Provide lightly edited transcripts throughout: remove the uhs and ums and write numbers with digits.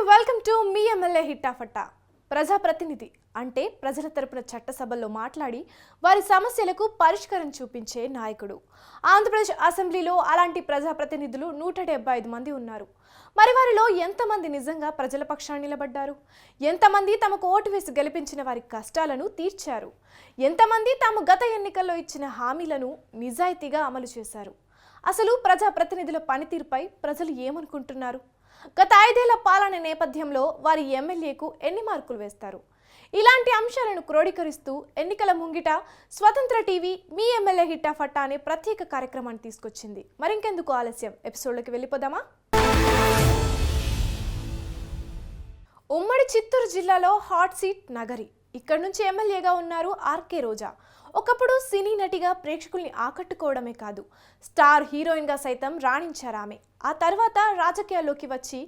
Welcome to మీ MLA హిట్టాఫట్టా. ప్రజాప్రతినిధి అంటే ప్రజల తరపున చట్టసభల్లో మాట్లాడి వారి సమస్యలకు పరిష్కారం చూపించే నాయకుడు. ఆంధ్రప్రదేశ్ అసెంబ్లీలో అలాంటి ప్రజాప్రతినిధులు 175 మంది ఉన్నారు. మరి వారిలో ఎంతమంది నిజంగా ప్రజల పక్షాన నిలబడ్డారు? ఎంతమంది తమకు ఓటు వేసి గెలిపించిన వారి కష్టాలను తీర్చారు? ఎంతమంది తాము గత ఎన్నికల్లో ఇచ్చిన హామీలను నిజాయితీగా అమలు చేశారు? అసలు ప్రజాప్రతినిధుల పనితీరుపై ప్రజలు ఏమనుకుంటున్నారు? గత 5 ఏళ్ల పాలన నేపథ్యంలో వారి ఎమ్మెల్యేకు ఎన్ని మార్కులు వేస్తారు? ఇలాంటి అంశాలను క్రోడీకరిస్తూ ఎన్నికల ముంగిట స్వతంత్ర టీవీ మీ ఎమ్మెల్యే హిట్టాఫట్టా అనే ప్రత్యేక కార్యక్రమాన్ని తీసుకొచ్చింది. మరింకెందుకు ఆలస్యం, ఎపిసోడ్లోకి వెళ్ళిపోదామా? ఉమ్మడి చిత్తూరు జిల్లాలో హాట్ సీట్ నగరి. ఇక్కడ నుంచి ఎమ్మెల్యేగా ఉన్నారు ఆర్కే రోజా. ఒకప్పుడు సినీ నటిగా ప్రేక్షకుల్ని ఆకట్టుకోవడమే కాదు, స్టార్ హీరోయిన్గా సైతం రాణించారు ఆమె. ఆ తర్వాత రాజకీయాల్లోకి వచ్చి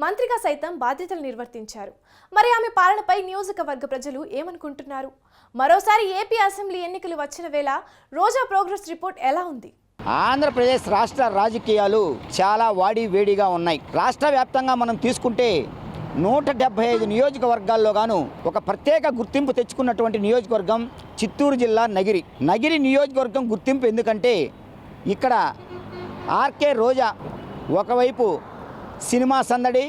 మంత్రిగా సైతం బాధ్యతలు నిర్వర్తించారు. మరి ఆమె పాలనపై నియోజకవర్గ ప్రజలు ఏమనుకుంటున్నారు? మరోసారి ఏపీ అసెంబ్లీ ఎన్నికలు వచ్చిన వేళ రోజా ప్రోగ్రెస్ రిపోర్ట్ ఎలా ఉంది? ఆంధ్రప్రదేశ్ రాష్ట్ర రాజకీయాలు చాలా వేడిగా ఉన్నాయి. రాష్ట్ర వ్యాప్తంగా మనం తీసుకుంటే 175 నియోజకవర్గాల్లో గాను ఒక ప్రత్యేక గుర్తింపు తెచ్చుకున్నటువంటి నియోజకవర్గం చిత్తూరు జిల్లా నగిరి నియోజకవర్గం గుర్తింపు ఎందుకంటే ఇక్కడ ఆర్కే రోజా ఒకవైపు సినిమా సందడి,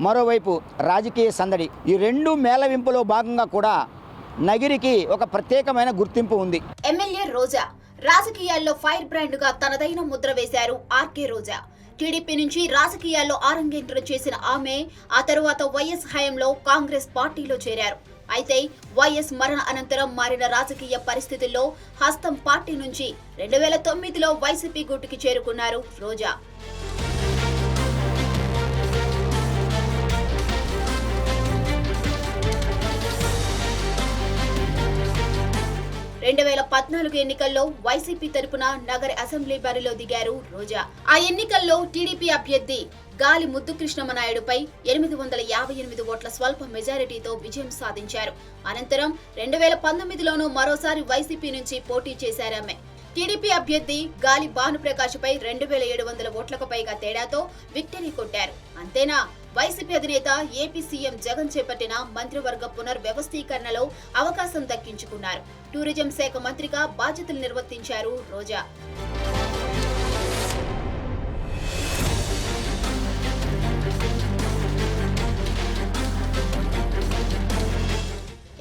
మరోవైపు రాజకీయ సందడి, ఈ రెండు మేళవింపులో భాగంగా కూడా నగిరికి ఒక ప్రత్యేకమైన గుర్తింపు ఉంది. ఎమ్మెల్యే రోజా రాజకీయాల్లో ఫైర్ బ్రాండ్ గా తనదైన ముద్ర వేశారు ఆర్కే రోజా. టీడీపీ నుంచి రాజకీయాల్లో ఆరంగేట్రం చేసిన ఆమె ఆ తరువాత వైఎస్ హయాంలో కాంగ్రెస్ పార్టీలో చేరారు. అయితే వైఎస్ మరణ అనంతరం మారిన రాజకీయ పరిస్థితుల్లో హస్తం పార్టీ నుంచి 2009లో వైసీపీ గూటికి చేరుకున్నారు రోజా. 2014 ఎన్నికల్లో వైసీపీ తరపున నగర అసెంబ్లీ బరిలో దిగారు రోజా. ఆ ఎన్నికల్లో టీడీపీ అభ్యర్థి గాలి ముద్దుకృష్ణమనాయుడుపై 858 ఓట్ల స్వల్ప మెజారిటీతో విజయం సాధించారు. అనంతరం 2019లోనూ మరోసారి వైసీపీ నుంచి పోటీ చేశారామె. టీడీపీ అభ్యర్థి గాలి భానుప్రకాష్పై 2700 ఓట్లకు పైగా తేడాతో విక్టరీ కొట్టారు. అంతేనా, వైసీపీ అధినేత ఏపీ సీఎం జగన్ చేపట్టిన మంత్రివర్గ పునర్వ్యవస్థీకరణలో అవకాశం దక్కించుకున్నారు. టూరిజం శాఖ మంత్రిగా బాధ్యతలు నిర్వర్తించారు రోజా.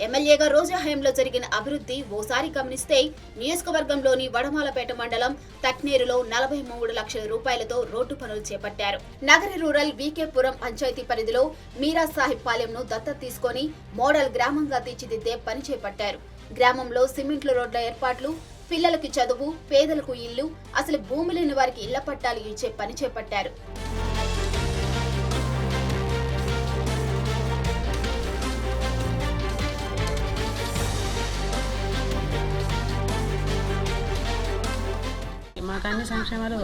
ఎమ్మెల్యేగా రోజా హయాంలో జరిగిన అభివృద్ధి ఓసారి గమనిస్తే నియోజకవర్గంలోని వడమాలపేట మండలం తక్నేరులో 43 లక్షల రూపాయలతో రోడ్డు పనులు చేపట్టారు. నగరి రూరల్ వీకేపురం పంచాయతీ పరిధిలో మీరా సాహిబ్ పాలెంను దత్తత తీసుకొని మోడల్ గ్రామంగా తీర్చిదిద్దే పని చేపట్టారు. గ్రామంలో సిమెంట్ల రోడ్ల ఏర్పాట్లు, పిల్లలకి చదువు, పేదలకు ఇల్లు, అసలు భూమి లేని వారికి ఇళ్ల పట్టాలు ఇచ్చే పని చేపట్టారు. మాకు అన్ని సంక్షేమాలు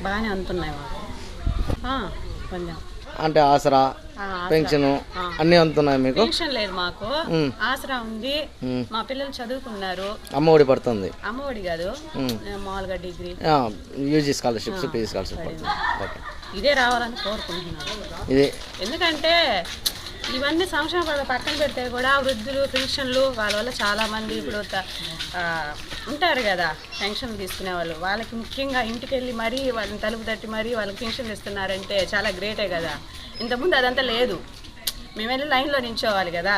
బాగానే అందుతున్నాయి మాకు కొంచెం. అంటే ఆసరా, పెన్షన్ అన్ని అందుతున్నాయి మీకు? పెన్షన్ లేదు మాకు, ఆసరా ఉంది. మా పిల్లలు చదువుకున్నారు. అమ్మఒడి పడుతుంది? అమ్మఒడి కాదు, మామూలుగా degree, UG scholarships, PG scholarship ఇదే రావాలని కోరుకుంటున్నాను. ఇదే ఎందుకంటే ఇవన్నీ సంక్షేమ పథకాలు పక్కన పెడితే కూడా వృద్ధులు పెన్షన్లు వాళ్ళ వల్ల చాలా మంది ఇప్పుడు ఉంటారు కదా పెన్షన్ తీసుకునే వాళ్ళు, వాళ్ళకి ముఖ్యంగా ఇంటికి వెళ్ళి మరీ వాళ్ళని తలుపు తట్టి మరీ వాళ్ళకి పెన్షన్లు ఇస్తున్నారంటే చాలా గ్రేటే కదా. ఇంతకుముందు అదంతా లేదు, మేము వెళ్ళి లైన్లో నించోవాలి కదా.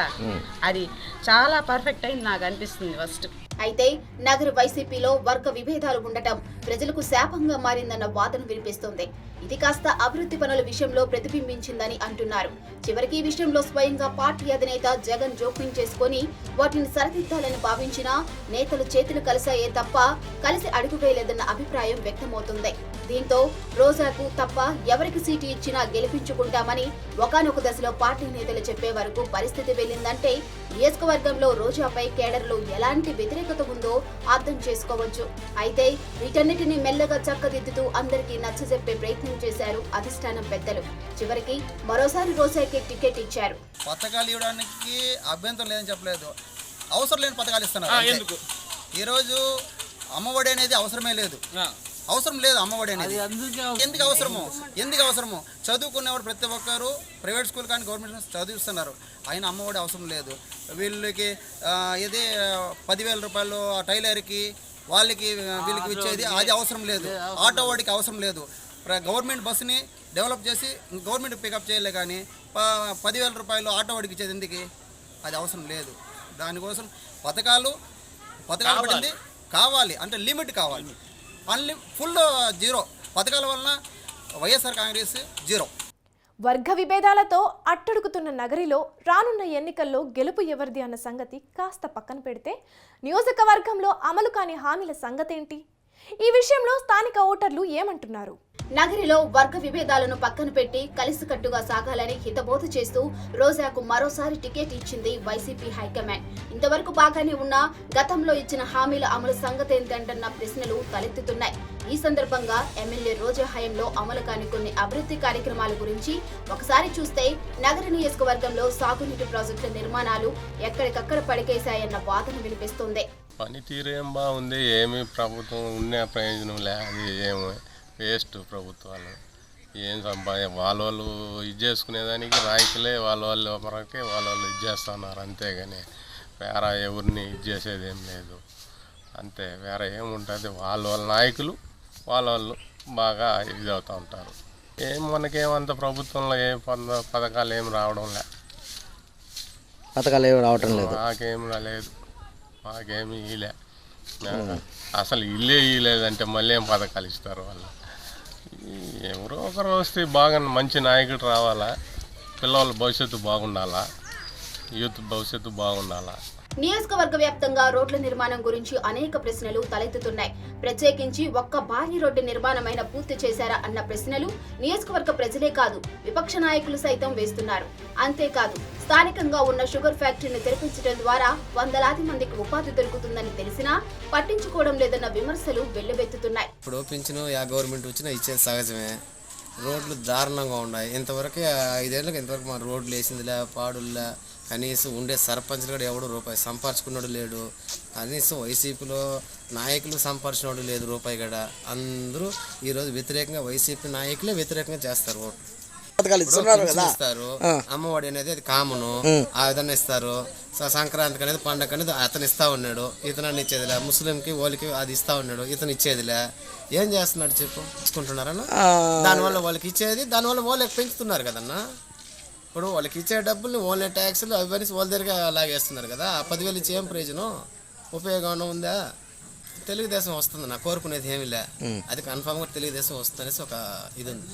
అది చాలా పర్ఫెక్ట్ అయింది నాకు అనిపిస్తుంది ఫస్ట్. అయితే నగర వైసీపీలో వర్గ విభేదాలు ఉండటం ప్రజలకు శాపంగా మారిందన్న వాదన వినిపిస్తోంది. ఇది కాస్త అభివృద్ధి పనుల విషయంలో ప్రతిబింబించిందని అంటున్నారు. చివరికి ఈ విషయంలో స్వయంగా పార్టీ అధినేత జగన్ జోక్యం చేసుకుని వాటిని సరిదిద్దాలని భావించినా నేతలు చేతులు కలిసాయే తప్ప కలిసి అడుగు వేయలేదన్న అభిప్రాయం వ్యక్తమవుతుంది. దీంతో రోజాకు తప్ప ఎవరికి సీటు ఇచ్చినా గెలిపించుకుంటామని ఒకానొక దశలో పార్టీ నేతలు చెప్పే వరకు పరిస్థితి వెళ్ళిందంటే నియోజకవర్గంలో రోజాపై కేడర్లో ఎలాంటి వ్యతిరేకత ఉందో అర్థం చేసుకోవచ్చు. అయితే వీటన్నిటిని మెల్లగా చక్కదిద్దుతూ అందరికీ నచ్చజెప్పే ప్రయత్నం చేశారు అధిష్టానం పెద్దలు. చివరికి మరోసారి రోజాకి టికెట్ ఇచ్చారు. పథకాలు ఇవ్వడానికి అభ్యంతరం లేదని చెప్పలేదు, అవసరం లేని పథకాలు ఇస్తున్నారు. ఈరోజు అమ్మఒడి అనేది అవసరమే లేదు. అవసరం లేదు అమ్మఒడి అనేది. ఎందుకు అవసరము చదువుకునేవాడు ప్రతి ఒక్కరు ప్రైవేట్ స్కూల్ కానీ గవర్నమెంట్ స్కూల్ చదివిస్తున్నారు. ఆయన అమ్మఒడి అవసరం లేదు. వీళ్ళకి ఇది 10,000 రూపాయలు టైలర్కి వాళ్ళకి వీళ్ళకి ఇచ్చేది అది అవసరం లేదు. ఆటో వాడికి అవసరం లేదు. గవర్నమెంట్ బస్సుని డెవలప్ చేసి గవర్నమెంట్ పికప్ చేయలే కానీ 10,000 రూపాయలు ఆటో వాడికి ఇచ్చేది ఎందుకు? అది అవసరం లేదు. దానికోసం పథకాలు పడింది కావాలి అంటే లిమిట్ కావాలి. ఫుల్ జీరో పథకాల వలన వైఎస్ఆర్ కాంగ్రెస్ జీరో. వర్గ విభేదాలతో అట్టడుగుతున్న నగరిలో రానున్న ఎన్నికల్లో గెలుపు ఎవరిది అన్న సంగతి కాస్త పక్కన పెడితే నియోజకవర్గంలో అమలు కాని హామీల సంగతేంటి? ఈ విషయంలో స్థానిక ఓటర్లు ఏమంటున్నారు? నగరిలో వర్గ విభేదాలను పక్కన పెట్టి కలిసికట్టుగా సాగాలని హితబోధ చేస్తూ రోజాకు మరోసారి టికెట్ ఇచ్చింది వైసీపీ హైకమాండ్. ఇంతవరకు బాగానే ఉన్నా గతంలో ఇచ్చిన హామీల అమలు సంగతేంటంటన్న ప్రశ్నలు తలెత్తుతున్నాయి. ఈ సందర్భంగా ఎమ్మెల్యే రోజా హయాంలో అమలు కాని కొన్ని అభివృద్ధి కార్యక్రమాల గురించి ఒకసారి చూస్తే నగర నియోజకవర్గంలో సాగునీటి ప్రాజెక్టుల నిర్మాణాలు ఎక్కడికక్కడ పడికేశాయన్న వాదన వినిపిస్తోంది. పనితీరు ఏం బాగుంది, ఏమి ప్రభుత్వం ఉన్న ప్రయోజనం లే, అది ఏమి వేస్ట్. ప్రభుత్వాలు ఏం వాళ్ళు ఇది చేసుకునేదానికి నాయకులే వాళ్ళు వరకే వాళ్ళు ఇది చేస్తున్నారు అంతేగాని వేరే ఎవరిని ఇది చేసేది ఏం లేదు. అంతే, వేరే ఏముంటుంది. వాళ్ళ నాయకులు వాళ్ళు బాగా ఇది అవుతూ ఉంటారు. మనకేమంత ప్రభుత్వంలో ఏ పథకాలు ఏమి రావడం లే. పథకాలు ఏమి రావటం లేదు. మాకేమి ఇలే. అసలు ఇల్లే ఇలేదంటే మళ్ళీ ఏం పథకాలు ఇస్తారు వాళ్ళు? ఎవరో ఒకరు వస్తే బాగా మంచి నాయకుడు రావాలా, పిల్లల భవిష్యత్తు బాగుండాలా, యూత్ భవిష్యత్తు బాగుండాలా. నియోజకవర్గ వ్యాప్తంగా రోడ్ల నిర్మాణం గురించి అనేక ప్రశ్నలు తలెత్తుతున్నాయి. ప్రత్యేకించి ఒక్క భారీ రోడ్డు నిర్మాణమైన పూర్తి చేశారా అన్న ప్రశ్నలు నియోజకవర్గ ప్రజలే కాదు విపక్ష నాయకులు సైతం వేస్తున్నారు. అంతేకాదు స్థానికంగా ఉన్న షుగర్ ఫ్యాక్టరీని తెరిపించడం ద్వారా వందలాది మందికి ఉపాధి దొరుకుతుందని తెలిసినా పట్టించుకోవడం లేదన్న విమర్శలు వెల్లువెత్తుతున్నాయి. ఇప్పుడు పింఛను గవర్నమెంట్ వచ్చినా ఇచ్చేది సహజమే. రోడ్లు దారుణంగా ఉన్నాయి. ఇంతవరకు 5 ఏళ్ళకి ఇంతవరకు మా రోడ్లు వేసిందిలే, పాడులే. కనీసం ఉండే సర్పంచ్లు కూడా ఎవడు రూపాయి సంపాదించుకున్నాడు లేడు. కనీసం వైసీపీలో నాయకులు సంపాదించినోడు లేదు రూపాయి కూడా. అందరూ ఈరోజు వ్యతిరేకంగా వైసీపీ నాయకులే వ్యతిరేకంగా చేస్తారు ఓటు. ఇస్తారు అమ్మఒడి అనేది అది కామను, ఆ విధంగా ఇస్తారు. సంక్రాంతికి అనేది పండగ అనేది అతను ఇస్తా ఉన్నాడు, ఇతను ఇచ్చేదిలే. ముస్లింకి వాళ్ళకి అది ఇస్తా ఉన్నాడు, ఇతను ఇచ్చేదిలే. ఏం చేస్తున్నాడు చెప్పు? తీసుకుంటున్నారన్న దానివల్ల వాళ్ళకి ఇచ్చేది, దానివల్ల వాళ్ళకి పెంచుతున్నారు కదన్నా. ఇప్పుడు వాళ్ళకి ఇచ్చే డబ్బుల్ని ఓన్లీ ట్యాక్స్లు అవన్నీ వాళ్ళ దగ్గర లాగేస్తున్నారు కదా. 10,000 ఇచ్చి ఏం ప్రయోజనం? ఉపయోగం ఉందా? తెలుగుదేశం వస్తుంది, నా కోరుకునేది ఏమీ లే. అది కన్ఫామ్ గా తెలుగుదేశం వస్తుంది అనేసి ఒక ఇది ఉంది.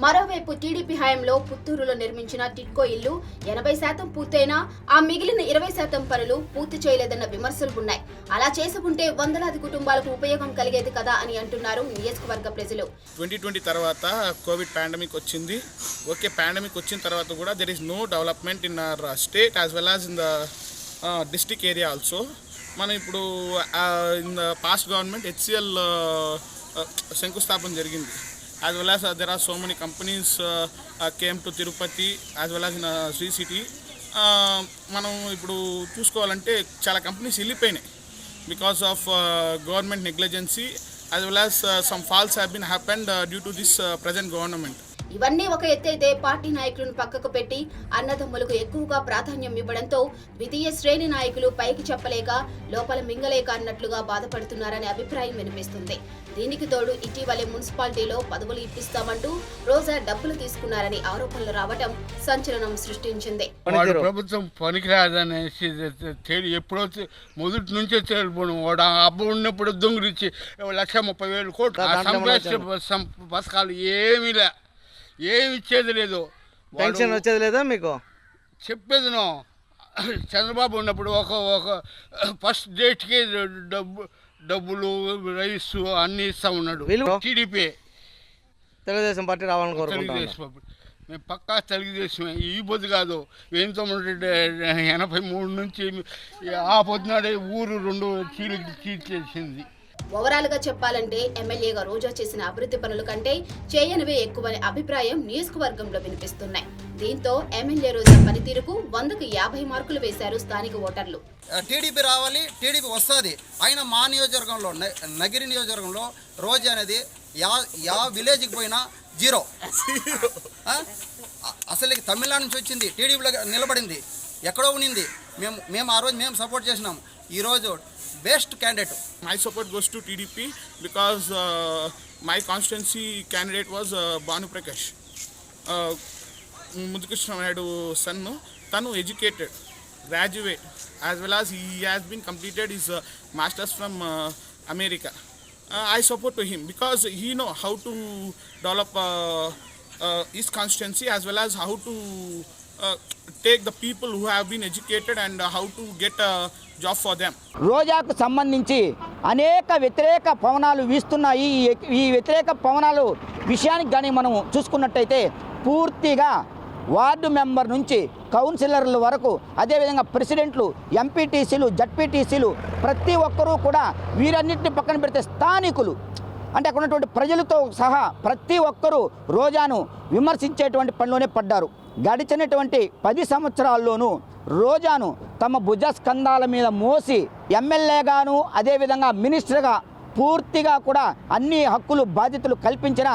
మరోవైపు టీడీపీ హయాంలో పుత్తూరులో నిర్మించిన టిట్కో ఇల్లు 80% పూర్తయినా ఆ మిగిలిన 20% పనులు పూర్తి చేయలేదన్న విమర్శలు ఉన్నాయి. అలా చేసుకుంటే వందలాది కుటుంబాలకు ఉపయోగం కలిగేది కదా అని అంటున్నారు నియోజకవర్గ ప్రజలు. 2020 తర్వాత కోవిడ్ పాండమిక్ వచ్చింది. ఓకే, పాండమిక్ వచ్చిన తర్వాత కూడా there is no development in our state as well as in the district area also. మనం ఇప్పుడు in the past government HCL శంకుస్థాపన జరిగింది. As well as there are so many companies came to Tirupati as well as in Sri City. మనం ఇప్పుడు చూసుకోవాలంటే చాలా companies వెళ్ళిపోయినాయి because of government negligency as well as some falls have been happened due to this present government. ఇవన్నీ ఒక ఎత్తైతే party నాయకులను పక్కకు పెట్టి అన్నదమ్ములకు ఎక్కువగా ప్రాధాన్యం ఇవ్వడంతో ద్వితీయ శ్రేణి నాయకులు పైకి చెప్పలేక లోపల మింగలేక అన్నట్లుగా బాధపడుతున్నారనే అభిప్రాయం వినిపిస్తుంది. దీనికి తోడు ఇటీవలే మున్సిపాలిటీలో పదవులు ఇప్పిస్తామంటూ రోజా డబ్బులు తీసుకున్నారని ఆరోపణలు రావడం సంచలనం సృష్టించింది. ప్రభుత్వం పనికిరాదనేసి ఎప్పుడో మొదటి నుంచే తేలిపోవడం. వాడు అబ్బు ఉన్నప్పుడు దొంగిలిచ్చి 1,30,000 కోట్లు పథకాలు ఏమీలే, ఏమి ఇచ్చేది లేదు. పెన్షన్ వచ్చేది లేదా మీకు? చెప్పేది చంద్రబాబు ఉన్నప్పుడు ఒక ఫస్ట్ డేట్కి డబ్బులు రైస్ అన్ని ఇస్తా ఉన్నాడు. టీడీపీ తెలుగుదేశం పార్టీ రావాలని కోరుకుంటున్నాం. తెలుగుదేశం మేము పక్కా తెలుగుదేశమే. ఈ పొద్దు కాదు, 1983 నుంచి ఆ పొద్దునాడే ఊరు 2 చీల్చేసింది. ఓవరాల్ గా చెప్పాలంటే ఎమ్మెల్యేగా రోజా చేసిన అభివృద్ధి పనుల కంటే చేయనివే ఎక్కువనే అభిప్రాయం నియోజకవర్గంలో వినిపిస్తున్నాయి. దీంతో ఎమ్మెల్యే రోజా పనితీరుకు 100కు 50 మార్కులు వేశారు స్థానిక ఓటర్లు. టీడీపీ రావాలి, టీడీపీ వస్తుంది. అయినా మా నియోజకవర్గంలో నగిరి నియోజకవర్గంలో రోజా అనేది యా విలేజ్కి పోయినా జీరో. అసలు తమిళనాడు నుంచి వచ్చింది, టీడీపీలో నిలబడింది, ఎక్కడో ఉన్నింది. మేము ఆ రోజు మేము సపోర్ట్ చేసినాం. ఈరోజు best candidate. My support goes to TDP because my constituency candidate was Banu Prakash. Mudhukrishna Naidu son, tanu educated, graduate, as well as he has been completed his masters from America. I support to him because he know how to develop his constituency as well as how to take the people who have been educated and how to get a job for them. రోజాకు సంబంధించి అనేక వ్యతిరేక పవనాలు వీస్తున్నాయి. ఈ వ్యతిరేక పవనాలు విషయానికి కానీ మనం చూసుకున్నట్టయితే పూర్తిగా వార్డు మెంబర్ నుంచి కౌన్సిలర్ల వరకు, అదేవిధంగా ప్రెసిడెంట్లు, ఎంపీటీసీలు, జడ్పీటీసీలు ప్రతి ఒక్కరూ కూడా వీరన్నింటిని పక్కన పెడితే స్థానికులు అంటే అక్కడ ఉన్నటువంటి ప్రజలతో సహా ప్రతి ఒక్కరూ రోజాను విమర్శించేటువంటి పనిలోనే పడ్డారు. గడిచినటువంటి 10 సంవత్సరాల్లోనూ రోజాను తమ భుజస్కంధాల మీద మోసి ఎమ్మెల్యేగాను అదేవిధంగా మినిస్టర్గా పూర్తిగా కూడా అన్ని హక్కులు బాధ్యతలు కల్పించిన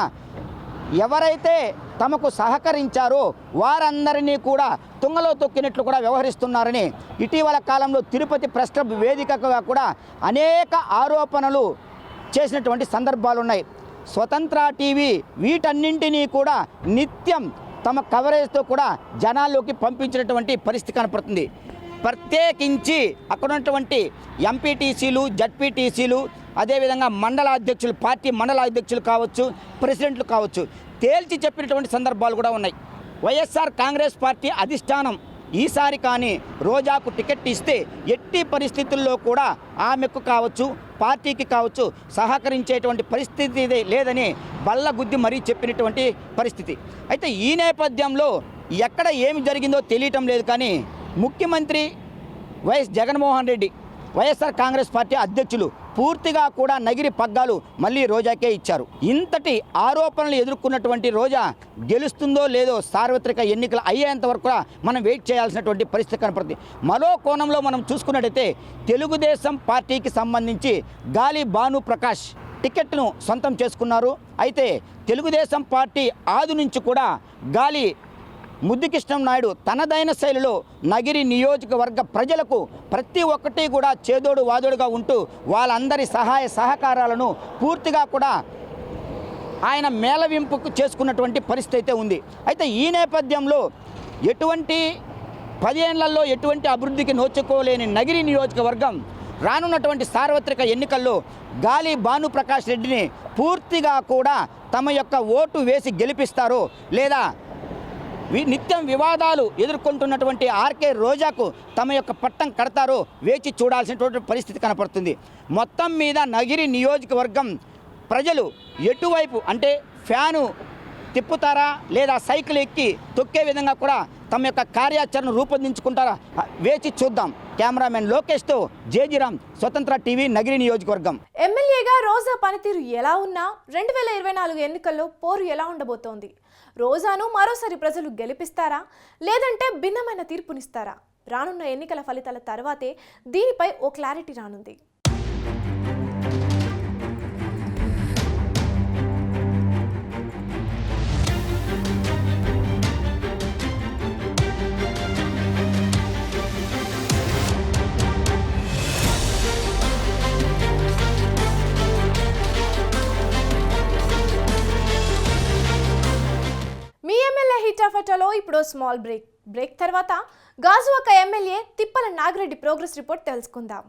ఎవరైతే తమకు సహకరించారో వారందరినీ కూడా తుంగలో తొక్కినట్లు కూడా వ్యవహరిస్తున్నారని ఇటీవల కాలంలో తిరుపతి ప్రెస్ క్లబ్ వేదికగా కూడా అనేక ఆరోపణలు చేసినటువంటి సందర్భాలు ఉన్నాయి. స్వతంత్ర టీవీ వీటన్నింటినీ కూడా నిత్యం తమ కవరేజ్తో కూడా జనాల్లోకి పంపించినటువంటి పరిస్థితి కనపడుతుంది. ప్రత్యేకించి అక్కడ ఉన్నటువంటి ఎంపీటీసీలు, జడ్పీటీసీలు, అదేవిధంగా మండల అధ్యక్షులు, పార్టీ మండల అధ్యక్షులు కావచ్చు, ప్రెసిడెంట్లు కావచ్చు, తేల్చి చెప్పినటువంటి సందర్భాలు కూడా ఉన్నాయి. వైఎస్ఆర్ కాంగ్రెస్ పార్టీ అధిష్టానం ఈసారి కానీ రోజాకు టికెట్ ఇస్తే ఎట్టి పరిస్థితుల్లో కూడా ఆమెకు కావచ్చు, పార్టీకి కావచ్చు సహకరించేటువంటి పరిస్థితి లేదని బల్లగుద్ది మరీ చెప్పినటువంటి పరిస్థితి. అయితే ఈ నేపథ్యంలో ఎక్కడ ఏమి జరిగిందో తెలియటం లేదు. కానీ ముఖ్యమంత్రి వైఎస్ జగన్మోహన్ రెడ్డి, వైఎస్ఆర్ కాంగ్రెస్ పార్టీ అధ్యక్షులు పూర్తిగా కూడా నగిరి పగ్గాలు మళ్ళీ రోజాకే ఇచ్చారు. ఇంతటి ఆరోపణలు ఎదుర్కొన్నటువంటి రోజా గెలుస్తుందో లేదో సార్వత్రిక ఎన్నికలు అయ్యేంత వరకు కూడా మనం వెయిట్ చేయాల్సినటువంటి పరిస్థితి కనపడుతుంది. మరో కోణంలో మనం చూసుకున్నట్టయితే తెలుగుదేశం పార్టీకి సంబంధించి గాలి భాను ప్రకాష్ టికెట్ను సొంతం చేసుకున్నారు. అయితే తెలుగుదేశం పార్టీ ఆది నుంచి కూడా గాలి ముద్దుకృష్ణ నాయుడు తనదైన శైలిలో నగిరి నియోజకవర్గ ప్రజలకు ప్రతి ఒక్కటి కూడా చేదోడు వాదోడుగా ఉంటూ వాళ్ళందరి సహాయ సహకారాలను పూర్తిగా కూడా ఆయన మేళవింపుకు చేసుకున్నటువంటి పరిస్థితి అయితే ఉంది. అయితే ఈ నేపథ్యంలో ఎటువంటి 10 ఏళ్లలో ఎటువంటి అభివృద్ధికి నోచుకోలేని నగిరి నియోజకవర్గం రానున్నటువంటి సార్వత్రిక ఎన్నికల్లో గాలి భానుప్రకాష్ రెడ్డిని పూర్తిగా కూడా తమ యొక్క ఓటు వేసి గెలిపిస్తారో లేదా నిత్యం వివాదాలు ఎదుర్కొంటున్నటువంటి ఆర్కే రోజాకు తమ యొక్క పట్టం కడతారో వేచి చూడాల్సినటువంటి పరిస్థితి కనపడుతుంది. మొత్తం మీద నగిరి నియోజకవర్గం ప్రజలు ఎటువైపు అంటే ఫ్యాను తిప్పుతారా లేదా సైకిల్ ఎక్కి తొక్కే విధంగా కూడా తమ యొక్క కార్యాచరణ రూపొందించుకుంటారా వేచి చూద్దాం. కెమెరామెన్ లోకేష్తో జేజీరామ్, స్వతంత్ర టీవీ, నగిరి నియోజకవర్గం. ఎమ్మెల్యేగా రోజా పనితీరు ఎలా ఉన్నా 2024 ఎన్నికల్లో పోరు ఎలా ఉండబోతోంది? రోజాను మరోసారి ప్రజలు గెలిపిస్తారా లేదంటే భిన్నమైన తీర్పునిస్తారా? రానున్న ఎన్నికల ఫలితాల తర్వాతే దీనిపై ఓ క్లారిటీ రానుంది. మీ ఎమ్మెల్యే హిటాఫటాలో ఇప్పుడు స్మాల్ బ్రేక్ తర్వాత గాజువాక ఎమ్మెల్యే తిప్పల నాగిరెడ్డి ప్రోగ్రెస్ రిపోర్ట్ తెలుసుకుందాం.